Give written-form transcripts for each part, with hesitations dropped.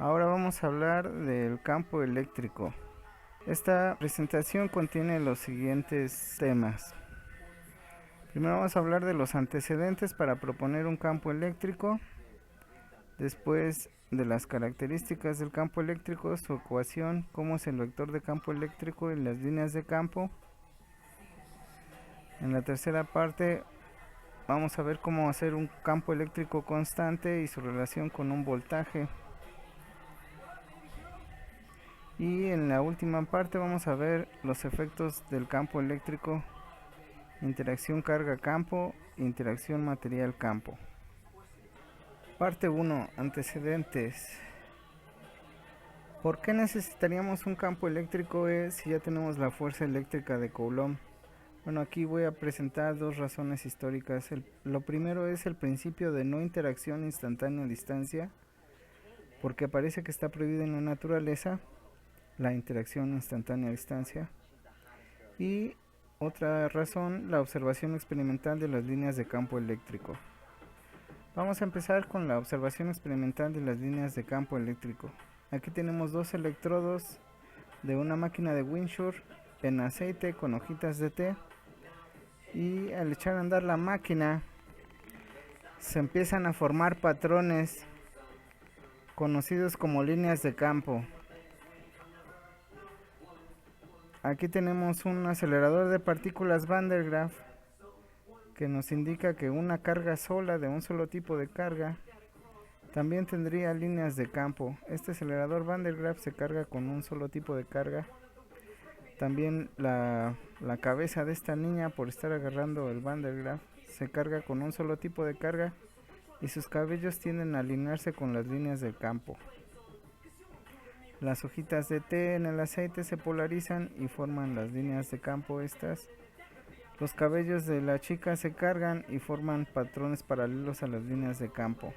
Ahora vamos a hablar del campo eléctrico. Esta presentación contiene los siguientes temas. Primero vamos a hablar de los antecedentes para proponer un campo eléctrico. Después de las características del campo eléctrico, su ecuación, cómo es el vector de campo eléctrico y las líneas de campo. En la tercera parte vamos a ver cómo hacer un campo eléctrico constante y su relación con un voltaje. Y en la última parte vamos a ver los efectos del campo eléctrico, interacción carga-campo, interacción material-campo. Parte 1. Antecedentes. ¿Por qué necesitaríamos un campo eléctrico si ya tenemos la fuerza eléctrica de Coulomb? Bueno, aquí voy a presentar dos razones históricas. Lo primero es el principio de no interacción instantánea a distancia, porque parece que está prohibido en la naturaleza la interacción instantánea a distancia. Y otra razón, la observación experimental de las líneas de campo eléctrico. Vamos a empezar con la observación experimental de las líneas de campo eléctrico. Aquí tenemos dos electrodos de una máquina de Winsor en aceite con hojitas de té, y al echar a andar la máquina se empiezan a formar patrones conocidos como líneas de campo. Aquí tenemos un acelerador de partículas Van der Graaf que nos indica que una carga sola de un solo tipo de carga también tendría líneas de campo. Este acelerador Van der Graaf se carga con un solo tipo de carga. También la cabeza de esta niña, por estar agarrando el Van der Graaf, se carga con un solo tipo de carga y sus cabellos tienden a alinearse con las líneas del campo. Las hojitas de té en el aceite se polarizan y forman las líneas de campo estas. Los cabellos de la chica se cargan y forman patrones paralelos a las líneas de campo.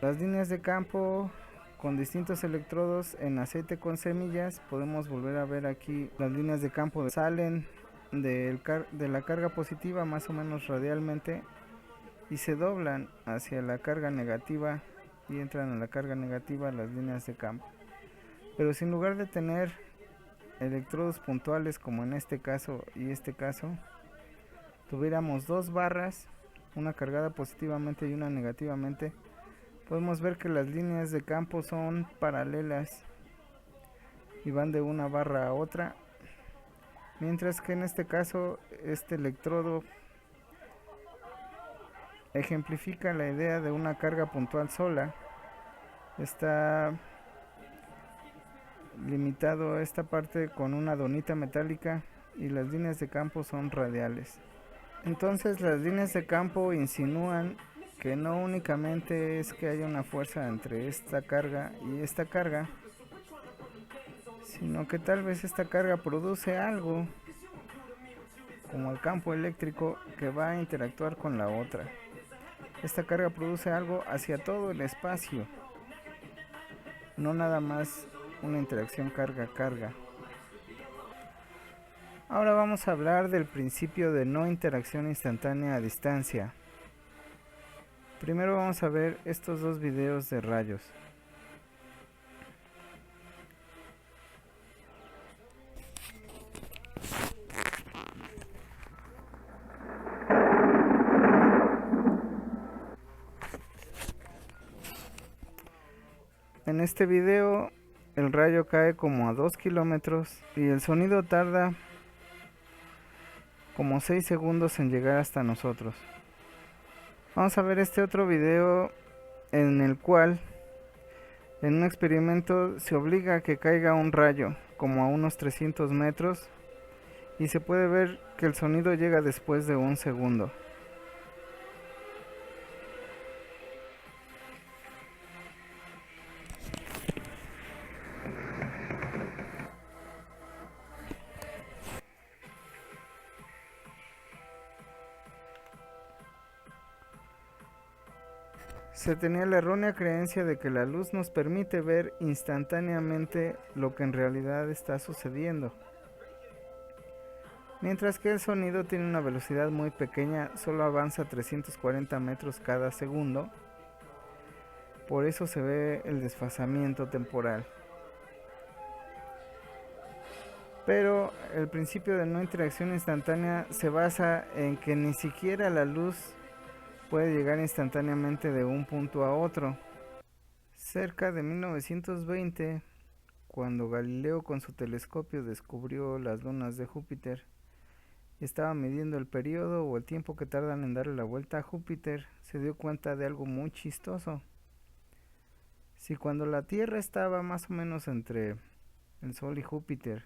Las líneas de campo con distintos electrodos en aceite con semillas, podemos volver a ver aquí las líneas de campo salen de la carga positiva más o menos radialmente y se doblan hacia la carga negativa y entran a la carga negativa las líneas de campo. Pero si en lugar de tener electrodos puntuales como en este caso y este caso, tuviéramos dos barras, una cargada positivamente y una negativamente, podemos ver que las líneas de campo son paralelas y van de una barra a otra, mientras que en este caso este electrodo ejemplifica la idea de una carga puntual sola. Está limitado esta parte con una donita metálica y las líneas de campo son radiales. Entonces las líneas de campo insinúan que no únicamente es que haya una fuerza entre esta carga y esta carga, sino que tal vez esta carga produce algo, como el campo eléctrico, que va a interactuar con la otra. Esta carga produce algo hacia todo el espacio, no nada más una interacción carga-carga. Ahora vamos a hablar del principio de no interacción instantánea a distancia. Primero vamos a ver estos dos videos de rayos. En este video el rayo cae como a 2 kilómetros y el sonido tarda como 6 segundos en llegar hasta nosotros. Vamos a ver este otro video en el cual en un experimento se obliga a que caiga un rayo como a unos 300 metros y se puede ver que el sonido llega después de un segundo. Se tenía la errónea creencia de que la luz nos permite ver instantáneamente lo que en realidad está sucediendo, mientras que el sonido tiene una velocidad muy pequeña, solo avanza 340 metros cada segundo, Por eso se ve el desfasamiento temporal. Pero el principio de no interacción instantánea se basa en que ni siquiera la luz puede llegar instantáneamente de un punto a otro. Cerca de 1920, cuando Galileo con su telescopio descubrió las lunas de Júpiter y estaba midiendo el periodo o el tiempo que tardan en darle la vuelta a Júpiter, se dio cuenta de algo muy chistoso. Si cuando la Tierra estaba más o menos entre el Sol y Júpiter,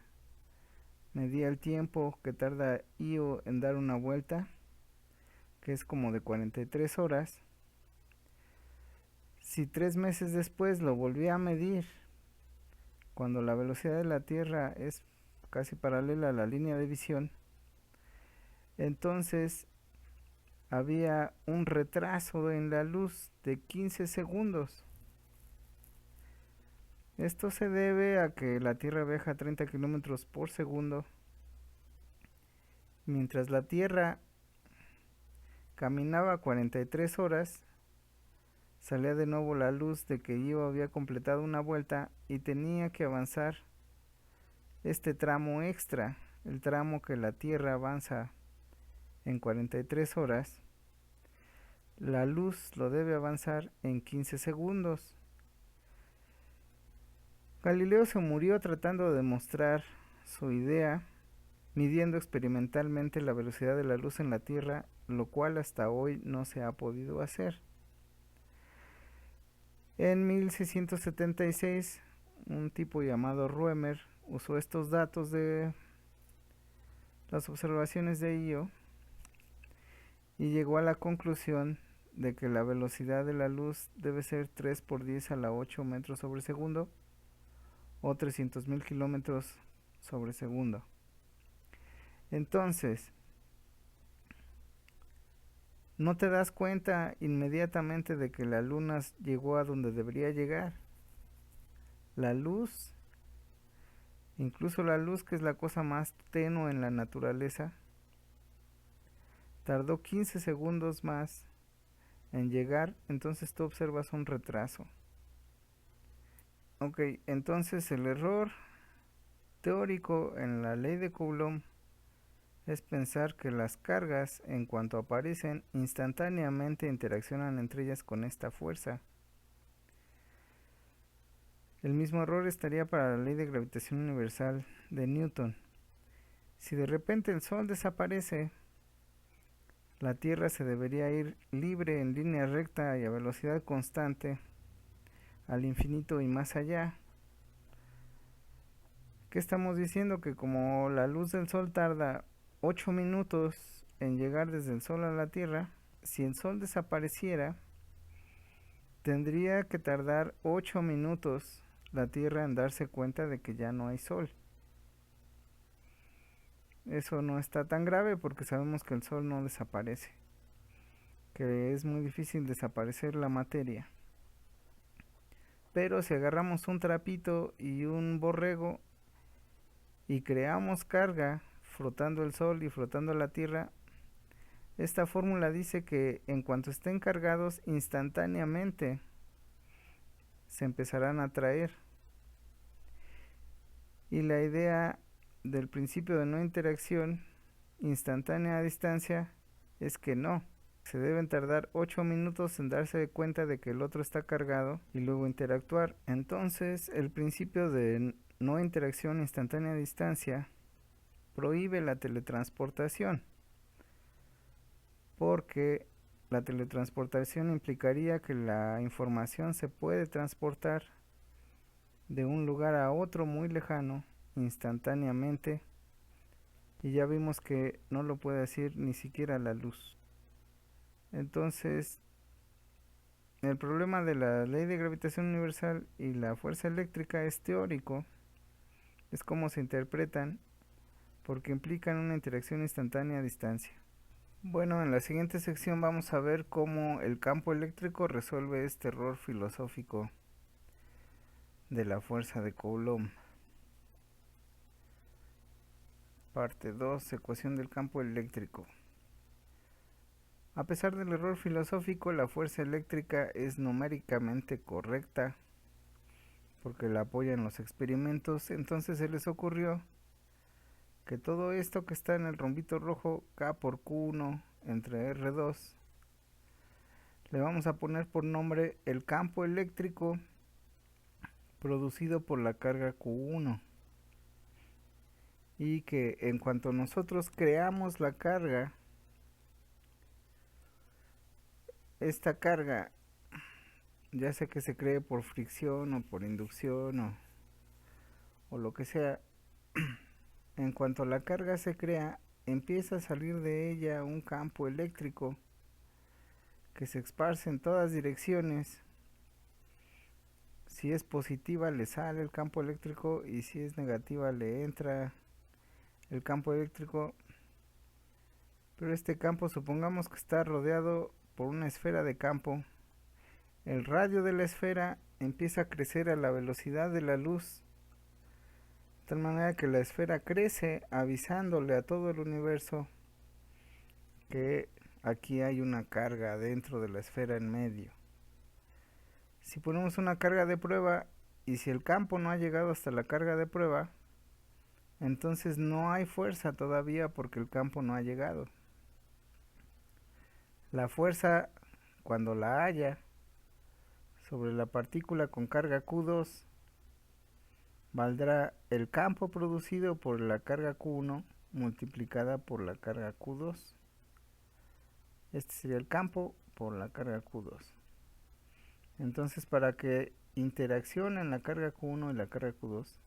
medía el tiempo que tarda Io en dar una vuelta, que es como de 43 horas, si 3 meses después lo volvía a medir, cuando la velocidad de la Tierra es casi paralela a la línea de visión, entonces había un retraso en la luz de 15 segundos. Esto se debe a que la Tierra viaja a 30 kilómetros por segundo, mientras la Tierra caminaba 43 horas, salía de nuevo la luz de que Io había completado una vuelta y tenía que avanzar este tramo extra, el tramo que la Tierra avanza en 43 horas. La luz lo debe avanzar en 15 segundos. Galileo se murió tratando de demostrar su idea, midiendo experimentalmente la velocidad de la luz en la Tierra, lo cual hasta hoy no se ha podido hacer. En 1676, un tipo llamado Römer usó estos datos de las observaciones de Io y llegó a la conclusión de que la velocidad de la luz debe ser 3 por 10 a la 8 metros sobre segundo o 300.000 kilómetros sobre segundo. Entonces, no te das cuenta inmediatamente de que la luna llegó a donde debería llegar. La luz, incluso la luz, que es la cosa más tenue en la naturaleza, tardó 15 segundos más en llegar, entonces tú observas un retraso. Ok, entonces el error teórico en la ley de Coulomb es pensar que las cargas, en cuanto aparecen, instantáneamente interaccionan entre ellas con esta fuerza. El mismo error estaría para la ley de gravitación universal de Newton. Si de repente el Sol desaparece, la Tierra se debería ir libre en línea recta y a velocidad constante al infinito y más allá. ¿Qué estamos diciendo? Que como la luz del Sol tarda 8 minutos en llegar desde el Sol a la Tierra, si el Sol desapareciera, tendría que tardar 8 minutos la Tierra en darse cuenta de que ya no hay Sol. Eso no está tan grave porque sabemos que el Sol no desaparece, que es muy difícil desaparecer la materia. Pero si agarramos un trapito y un borrego y creamos carga frotando el Sol y frotando la Tierra, esta fórmula dice que en cuanto estén cargados, instantáneamente se empezarán a atraer. Y la idea del principio de no interacción instantánea a distancia es que no. Se deben tardar 8 minutos en darse cuenta de que el otro está cargado y luego interactuar. Entonces, el principio de no interacción instantánea a distancia prohíbe la teletransportación, porque la teletransportación implicaría que la información se puede transportar de un lugar a otro muy lejano instantáneamente, y ya vimos que no lo puede hacer ni siquiera la luz. Entonces, el problema de la ley de gravitación universal y la fuerza eléctrica es teórico, es cómo se interpretan, porque implican una interacción instantánea a distancia. Bueno, en la siguiente sección vamos a ver cómo el campo eléctrico resuelve este error filosófico de la fuerza de Coulomb. Parte 2, ecuación del campo eléctrico. A pesar del error filosófico, la fuerza eléctrica es numéricamente correcta porque la apoyan los experimentos. Entonces se les ocurrió que todo esto que está en el rombito rojo, K por Q1 entre R2, le vamos a poner por nombre el campo eléctrico producido por la carga Q1, y que en cuanto nosotros creamos la carga, esta carga, ya sea que se cree por fricción o por inducción o lo que sea, en cuanto la carga se crea, empieza a salir de ella un campo eléctrico que se esparce en todas direcciones. Si es positiva le sale el campo eléctrico y si es negativa le entra el campo eléctrico. Pero este campo, supongamos que está rodeado por una esfera de campo. El radio de la esfera empieza a crecer a la velocidad de la luz, de tal manera que la esfera crece avisándole a todo el universo que aquí hay una carga dentro de la esfera en medio. Si ponemos una carga de prueba y si el campo no ha llegado hasta la carga de prueba, entonces no hay fuerza todavía porque el campo no ha llegado. La fuerza, cuando la haya, sobre la partícula con carga Q2, valdrá el campo producido por la carga Q1 multiplicada por la carga Q2. Este sería el campo por la carga Q2. Entonces, para que interaccionen la carga Q1 y la carga Q2,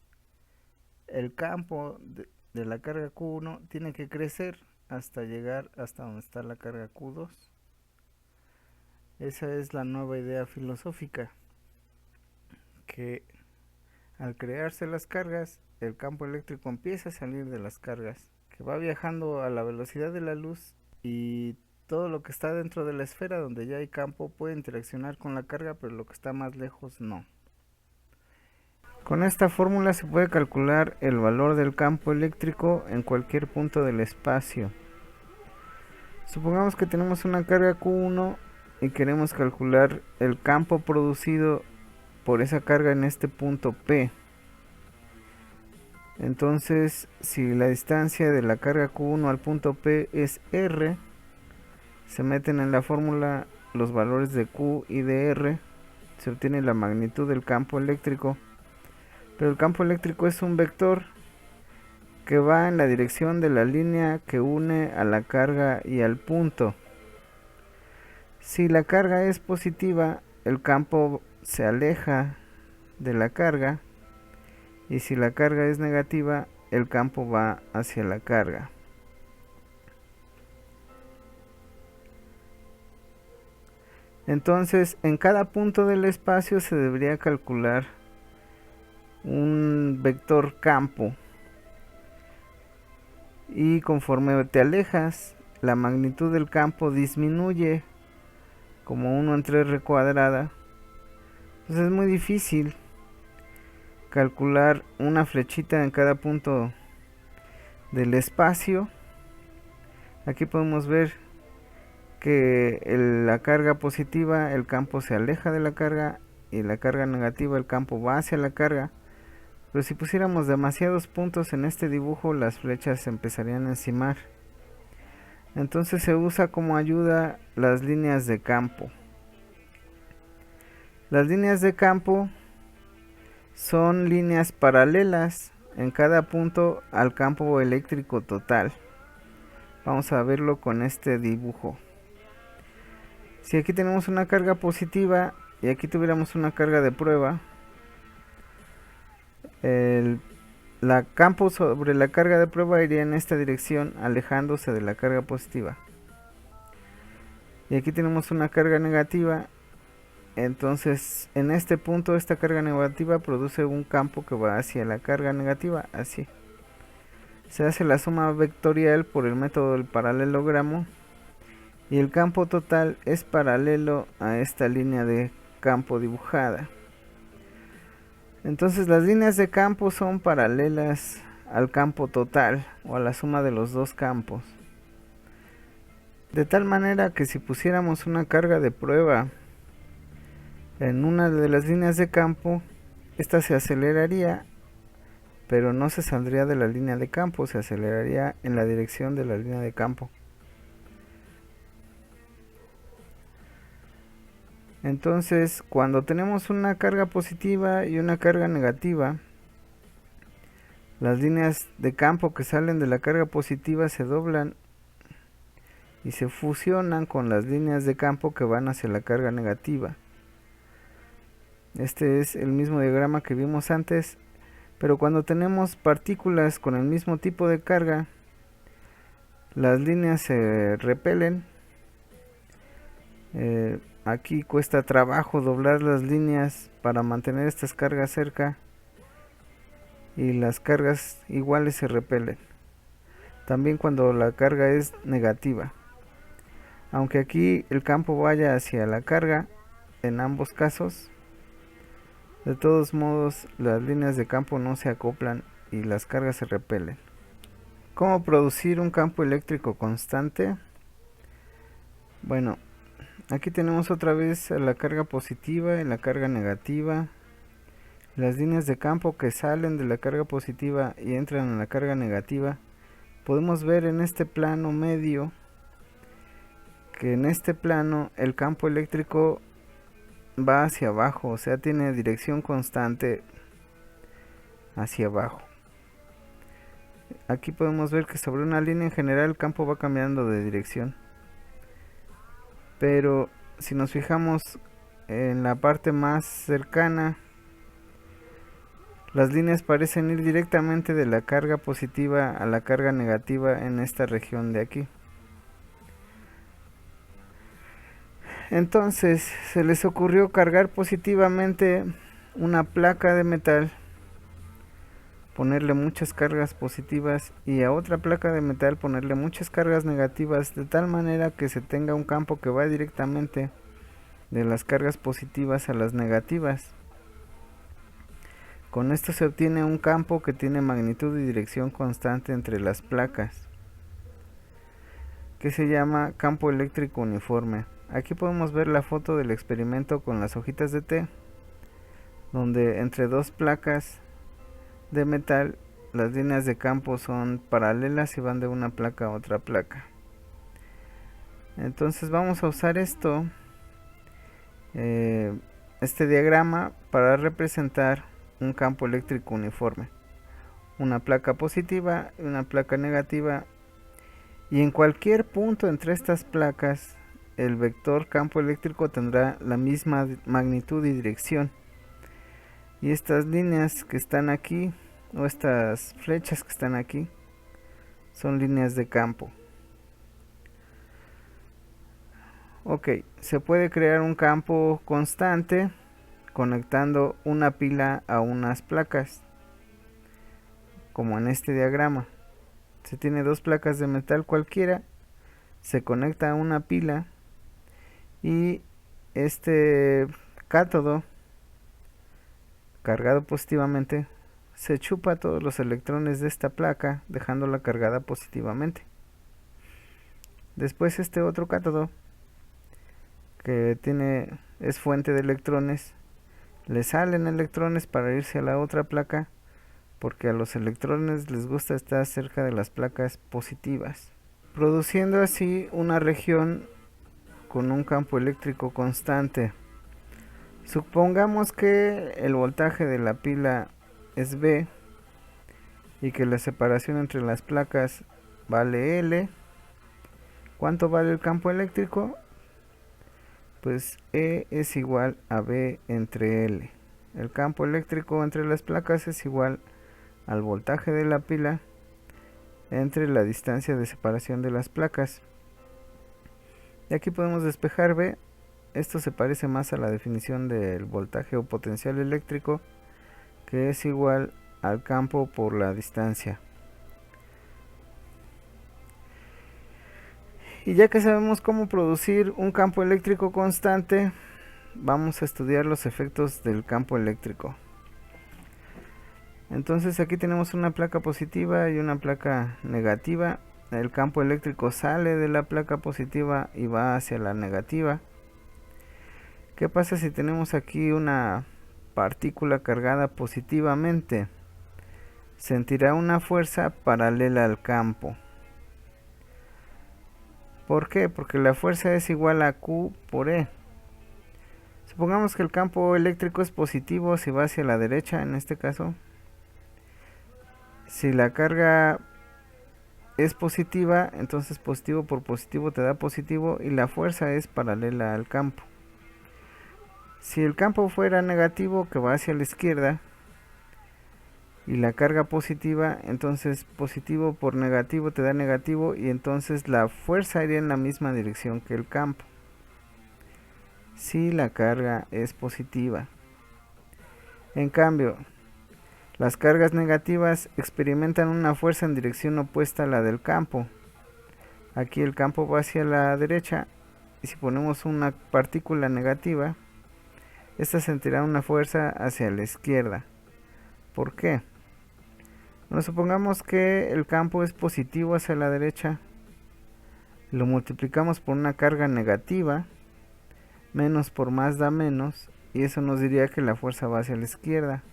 el campo de la carga Q1 tiene que crecer hasta llegar hasta donde está la carga Q2. Esa es la nueva idea filosófica, que al crearse las cargas, el campo eléctrico empieza a salir de las cargas, que va viajando a la velocidad de la luz, y todo lo que está dentro de la esfera donde ya hay campo puede interaccionar con la carga, pero lo que está más lejos no. Con esta fórmula se puede calcular el valor del campo eléctrico en cualquier punto del espacio. Supongamos que tenemos una carga Q1 y queremos calcular el campo producido por esa carga en este punto P. Entonces, si la distancia de la carga Q1 al punto P es R, se meten en la fórmula los valores de Q y de R, se obtiene la magnitud del campo eléctrico. Pero el campo eléctrico es un vector que va en la dirección de la línea que une a la carga y al punto. Si la carga es positiva, el campo se aleja de la carga, y si la carga es negativa, el campo va hacia la carga. Entonces, en cada punto del espacio se debería calcular un vector campo, y conforme te alejas, la magnitud del campo disminuye como 1 entre R cuadrada. Entonces es muy difícil calcular una flechita en cada punto del espacio. Aquí podemos ver que la carga positiva, el campo se aleja de la carga, y la carga negativa, el campo va hacia la carga. Pero si pusiéramos demasiados puntos en este dibujo, las flechas se empezarían a encimar. Entonces se usa como ayuda las líneas de campo. Las líneas de campo son líneas paralelas en cada punto al campo eléctrico total. Vamos a verlo con este dibujo. Si aquí tenemos una carga positiva y aquí tuviéramos una carga de prueba, la campo sobre la carga de prueba iría en esta dirección, alejándose de la carga positiva. Y aquí tenemos una carga negativa, entonces en este punto esta carga negativa produce un campo que va hacia la carga negativa, así. Se hace la suma vectorial por el método del paralelogramo, y el campo total es paralelo a esta línea de campo dibujada. Entonces las líneas de campo son paralelas al campo total, o a la suma de los dos campos. de tal manera que si pusiéramos una carga de prueba en una de las líneas de campo, esta se aceleraría, pero no se saldría de la línea de campo, se aceleraría en la dirección de la línea de campo. Entonces, cuando tenemos una carga positiva y una carga negativa, las líneas de campo que salen de la carga positiva se doblan y se fusionan con las líneas de campo que van hacia la carga negativa. Este es el mismo diagrama que vimos antes, pero cuando tenemos partículas con el mismo tipo de carga, las líneas se repelen. Aquí cuesta trabajo doblar las líneas para mantener estas cargas cerca y las cargas iguales se repelen. También cuando la carga es negativa. Aunque aquí el campo vaya hacia la carga, en ambos casos, de todos modos las líneas de campo no se acoplan y las cargas se repelen. ¿Cómo producir un campo eléctrico constante? Bueno, aquí tenemos otra vez la carga positiva y la carga negativa. Las líneas de campo que salen de la carga positiva y entran en la carga negativa. Podemos ver en este plano medio que en este plano el campo eléctrico va hacia abajo, o sea, tiene dirección constante hacia abajo. Aquí podemos ver que sobre una línea en general el campo va cambiando de dirección. Pero si nos fijamos en la parte más cercana, las líneas parecen ir directamente de la carga positiva a la carga negativa en esta región de aquí. Entonces se les ocurrió cargar positivamente una placa de metal, ponerle muchas cargas positivas, y a otra placa de metal ponerle muchas cargas negativas, de tal manera que se tenga un campo que va directamente de las cargas positivas a las negativas. Con esto se obtiene un campo que tiene magnitud y dirección constante entre las placas, que se llama campo eléctrico uniforme. Aquí podemos ver la foto del experimento con las hojitas de té, donde entre dos placas de metal las líneas de campo son paralelas y van de una placa a otra placa. Entonces vamos a usar este diagrama para representar un campo eléctrico uniforme, una placa positiva y una placa negativa, y en cualquier punto entre estas placas el vector campo eléctrico tendrá la misma magnitud y dirección, y estas líneas que están aquí, o estas flechas que están aquí, son líneas de campo. Ok, se puede crear un campo constante conectando una pila a unas placas, como en este diagrama. Se tiene dos placas de metal cualquiera, se conecta a una pila y este cátodo cargado positivamente se chupa todos los electrones de esta placa, dejándola cargada positivamente. Después este otro cátodo, que es fuente de electrones, le salen electrones para irse a la otra placa, porque a los electrones les gusta estar cerca de las placas positivas, produciendo así una región con un campo eléctrico constante. Supongamos que el voltaje de la pila es V y que la separación entre las placas vale L. ¿Cuánto vale el campo eléctrico? Pues E es igual a V entre L. El campo eléctrico entre las placas es igual al voltaje de la pila entre la distancia de separación de las placas. Y aquí podemos despejar V. Esto se parece más a la definición del voltaje o potencial eléctrico, que es igual al campo por la distancia. Y ya que sabemos cómo producir un campo eléctrico constante, vamos a estudiar los efectos del campo eléctrico. Entonces aquí tenemos una placa positiva y una placa negativa, el campo eléctrico sale de la placa positiva y va hacia la negativa. ¿Qué pasa si tenemos aquí una partícula cargada positivamente? Sentirá una fuerza paralela al campo. ¿Por qué? Porque la fuerza es igual a Q por E. Supongamos que el campo eléctrico es positivo si va hacia la derecha, en este caso. Si la carga es positiva, entonces positivo por positivo te da positivo y la fuerza es paralela al campo. Si el campo fuera negativo, que va hacia la izquierda, y la carga positiva, entonces positivo por negativo te da negativo y entonces la fuerza iría en la misma dirección que el campo. Si la carga es positiva. En cambio, las cargas negativas experimentan una fuerza en dirección opuesta a la del campo. Aquí el campo va hacia la derecha y si ponemos una partícula negativa, esta sentirá una fuerza hacia la izquierda. ¿Por qué? Bueno, supongamos que el campo es positivo hacia la derecha, lo multiplicamos por una carga negativa, menos por más da menos, y eso nos diría que la fuerza va hacia la izquierda.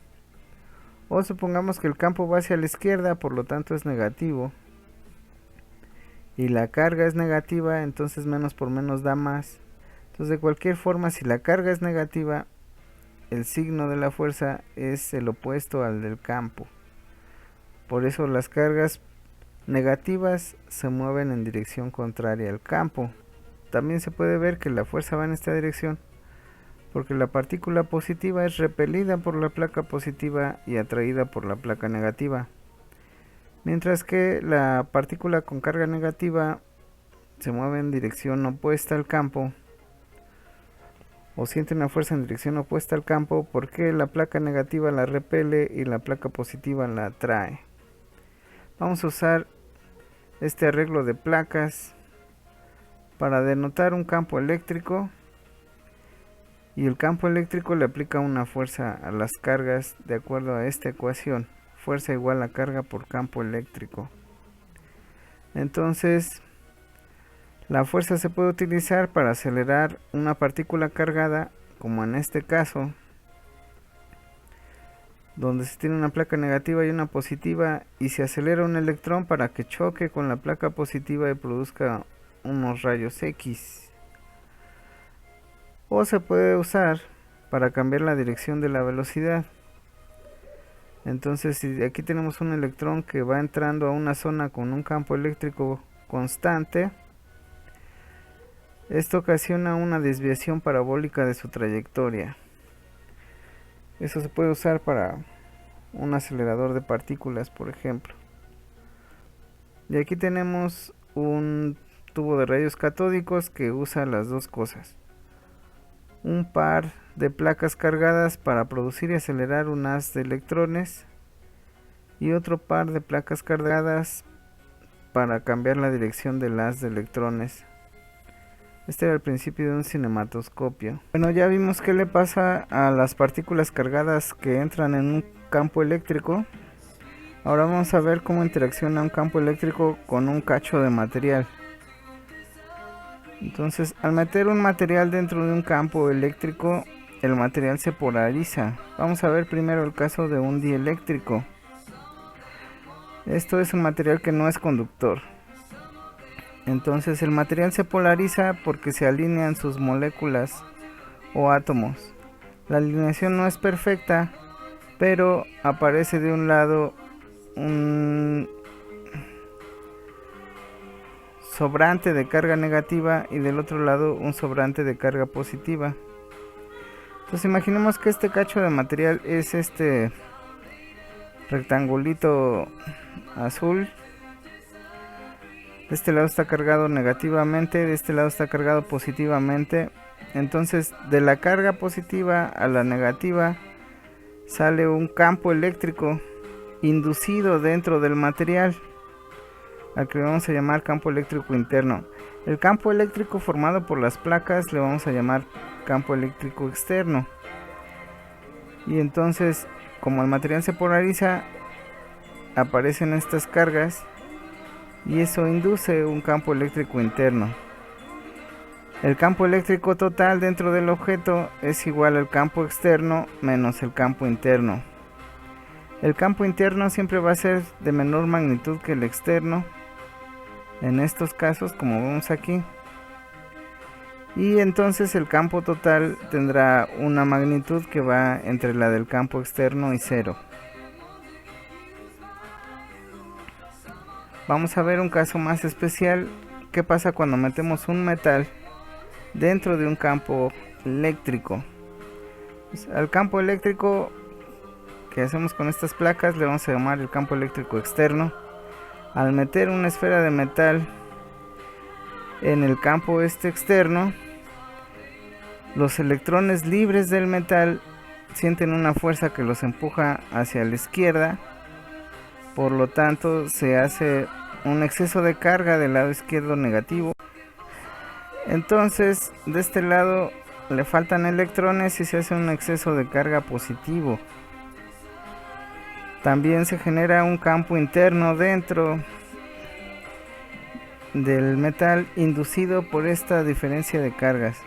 O supongamos que el campo va hacia la izquierda, por lo tanto es negativo, y la carga es negativa, entonces menos por menos da más. Entonces de cualquier forma, si la carga es negativa, el signo de la fuerza es el opuesto al del campo. Por eso las cargas negativas se mueven en dirección contraria al campo. También se puede ver que la fuerza va en esta dirección porque la partícula positiva es repelida por la placa positiva y atraída por la placa negativa. Mientras que la partícula con carga negativa se mueve en dirección opuesta al campo o siente una fuerza en dirección opuesta al campo porque la placa negativa la repele y la placa positiva la atrae. Vamos a usar este arreglo de placas para denotar un campo eléctrico y el campo eléctrico le aplica una fuerza a las cargas de acuerdo a esta ecuación, fuerza igual a carga por campo eléctrico. Entonces la fuerza se puede utilizar para acelerar una partícula cargada, como en este caso, donde se tiene una placa negativa y una positiva y se acelera un electrón para que choque con la placa positiva y produzca unos rayos X. O se puede usar para cambiar la dirección de la velocidad. Entonces si aquí tenemos un electrón que va entrando a una zona con un campo eléctrico constante, esto ocasiona una desviación parabólica de su trayectoria. Eso se puede usar para un acelerador de partículas, por ejemplo. Y aquí tenemos un tubo de rayos catódicos que usa las dos cosas. Un par de placas cargadas para producir y acelerar un haz de electrones y otro par de placas cargadas para cambiar la dirección del haz de electrones. Este era el principio de un cinematoscopio. Bueno, ya vimos qué le pasa a las partículas cargadas que entran en un campo eléctrico. Ahora vamos a ver cómo interacciona un campo eléctrico con un cacho de material. Entonces, al meter un material dentro de un campo eléctrico, el material se polariza. Vamos a ver primero el caso de un dieléctrico. Esto es un material que no es conductor. Entonces el material se polariza porque se alinean sus moléculas o átomos. La alineación no es perfecta, pero aparece de un lado un sobrante de carga negativa y del otro lado un sobrante de carga positiva. Entonces imaginemos que este cacho de material es este rectangulito azul. De este lado está cargado negativamente, de este lado está cargado positivamente. Entonces de la carga positiva a la negativa sale un campo eléctrico inducido dentro del material, al que le vamos a llamar campo eléctrico interno. El campo eléctrico formado por las placas le vamos a llamar campo eléctrico externo. Y entonces, como el material se polariza, aparecen estas cargas y eso induce un campo eléctrico interno. El campo eléctrico total dentro del objeto es igual al campo externo menos el campo interno. El campo interno siempre va a ser de menor magnitud que el externo, en estos casos como vemos aquí, y entonces el campo total tendrá una magnitud que va entre la del campo externo y 0. Vamos a ver un caso más especial. ¿Qué pasa cuando metemos un metal dentro de un campo eléctrico? Pues al campo eléctrico que hacemos con estas placas le vamos a llamar el campo eléctrico externo. Al meter una esfera de metal en el campo externo, los electrones libres del metal sienten una fuerza que los empuja hacia la izquierda. Por lo tanto, se hace un exceso de carga del lado izquierdo negativo. Entonces, de este lado le faltan electrones y se hace un exceso de carga positivo. También se genera un campo interno dentro del metal inducido por esta diferencia de cargas.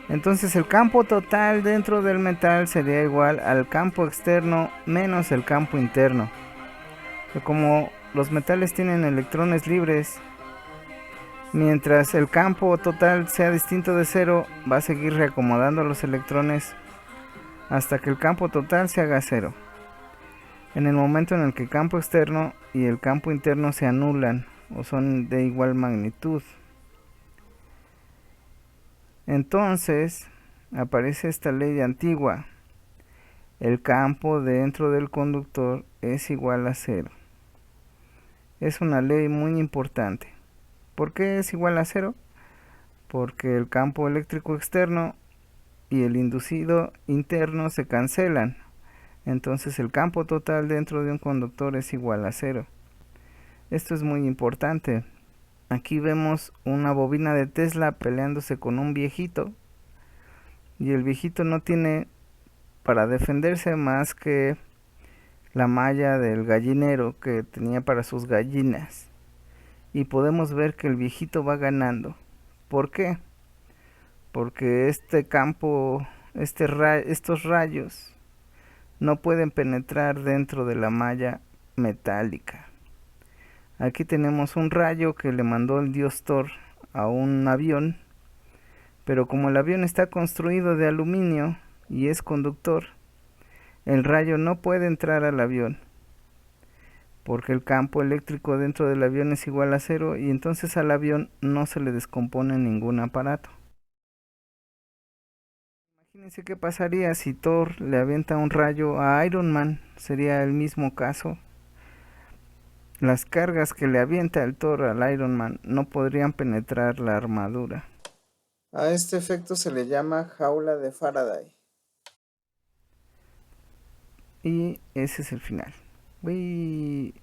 Entonces el campo total dentro del metal sería igual al campo externo menos el campo interno. Como los metales tienen electrones libres, mientras el campo total sea distinto de 0, va a seguir reacomodando los electrones hasta que el campo total se haga 0. En el momento en el que el campo externo y el campo interno se anulan o son de igual magnitud, entonces aparece esta ley antigua: el campo dentro del conductor es igual a 0. Es una ley muy importante. ¿Por qué es igual a 0? Porque el campo eléctrico externo y el inducido interno se cancelan. Entonces el campo total dentro de un conductor es igual a 0. Esto es muy importante. Aquí vemos una bobina de Tesla peleándose con un viejito, y el viejito no tiene para defenderse más que la malla del gallinero que tenía para sus gallinas, y podemos ver que el viejito va ganando. ¿Por qué? Porque este campo, estos rayos no pueden penetrar dentro de la malla metálica. Aquí tenemos un rayo que le mandó el dios Thor a un avión, pero como el avión está construido de aluminio y es conductor, el rayo no puede entrar al avión, porque el campo eléctrico dentro del avión es igual a 0, y entonces al avión no se le descompone ningún aparato. Imagínense qué pasaría si Thor le avienta un rayo a Iron Man. Sería el mismo caso. Las cargas que le avienta el Thor al Iron Man no podrían penetrar la armadura. A este efecto se le llama jaula de Faraday. Y ese es el final. Uy.